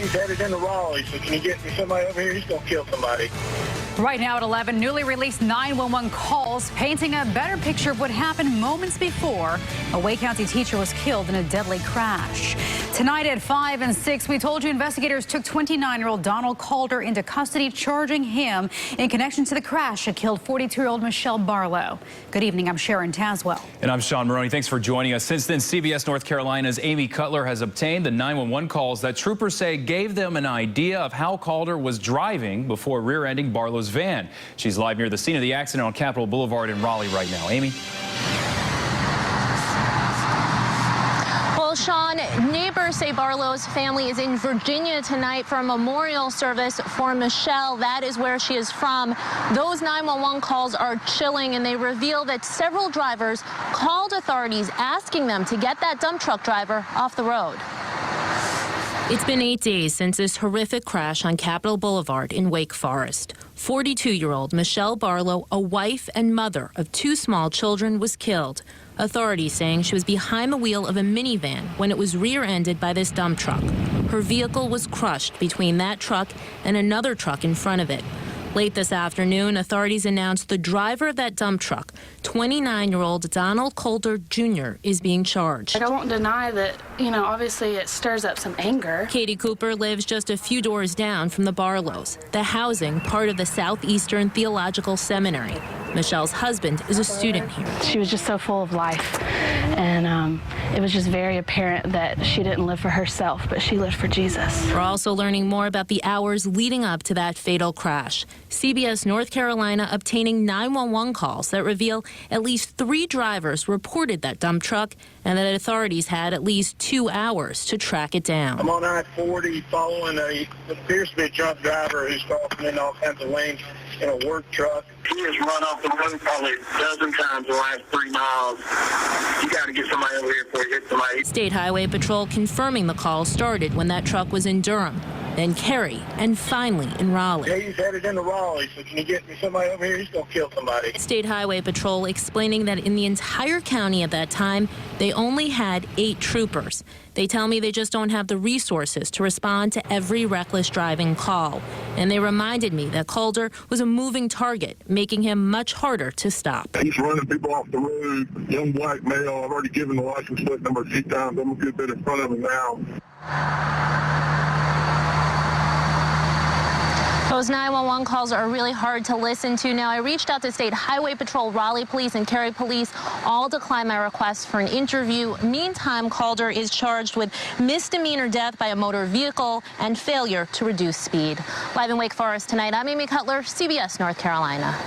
He's headed into Raleigh, so can you get me somebody over here? He's going to kill somebody. Right now at 11, newly released 911 calls painting a better picture of what happened moments before a Wake County teacher was killed in a deadly crash. Tonight at 5 and 6, we told you investigators took 29-year-old Donald Calder into custody, charging him in connection to the crash that killed 42-year-old Michelle Barlow. Good evening. I'm Sharon Taswell. And I'm Sean Maroney. Thanks for joining us. Since then, CBS North Carolina's Amy Cutler has obtained the 911 calls that troopers say gave them an idea of how Calder was driving before rear-ending Barlow's van. She's live near the scene of the accident on Capitol Boulevard in Raleigh right now. Amy? Well, Sean, neighbors say Barlow's family is in Virginia tonight for a memorial service for Michelle. That is where she is from. Those 911 calls are chilling, and they reveal that several drivers called authorities asking them to get that dump truck driver off the road. It's been 8 days since this horrific crash on Capitol Boulevard in Wake Forest. 42-year-old Michelle Barlow, a wife and mother of 2 small children, was killed. Authorities saying she was behind the wheel of a minivan when it was rear-ended by this dump truck. Her vehicle was crushed between that truck and another truck in front of it. Late this afternoon, authorities announced the driver of that dump truck, 29-year-old Donald Calder Jr., is being charged. I won't deny that, obviously it stirs up some anger. Katie Cooper lives just a few doors down from the Barlows, the housing part of the Southeastern Theological Seminary. Michelle's husband is a student here. She was just so full of life, and it was just very apparent that she didn't live for herself, but she lived for Jesus. We're also learning more about the hours leading up to that fatal crash. CBS North Carolina obtaining 911 calls that reveal at least 3 drivers reported that dump truck and that authorities had at least 2 hours to track it down. I'm on I-40 following what appears to be a drunk driver who's crossing in all kinds of lanes in a work truck. He has run off the road probably a dozen times the last 3 miles. You got to get somebody over here before you hit somebody. State Highway Patrol confirming the call started when that truck was in Durham, then Cary, and finally in Raleigh. Yeah, he's headed into Raleigh, so can you get me somebody over here? He's going to kill somebody. State Highway Patrol explaining that in the entire county at that time, they only had 8 troopers. They tell me they just don't have the resources to respond to every reckless driving call. And they reminded me that Calder was a moving target, making him much harder to stop. He's running people off the road, young black male. I've already given the license plate number a few times. I'm a good bit in front of him now. Those 911 calls are really hard to listen to. Now, I reached out to State Highway Patrol, Raleigh Police, and Cary Police. All declined my request for an interview. Meantime, Calder is charged with misdemeanor death by a motor vehicle and failure to reduce speed. Live in Wake Forest tonight, I'm Amy Cutler, CBS North Carolina.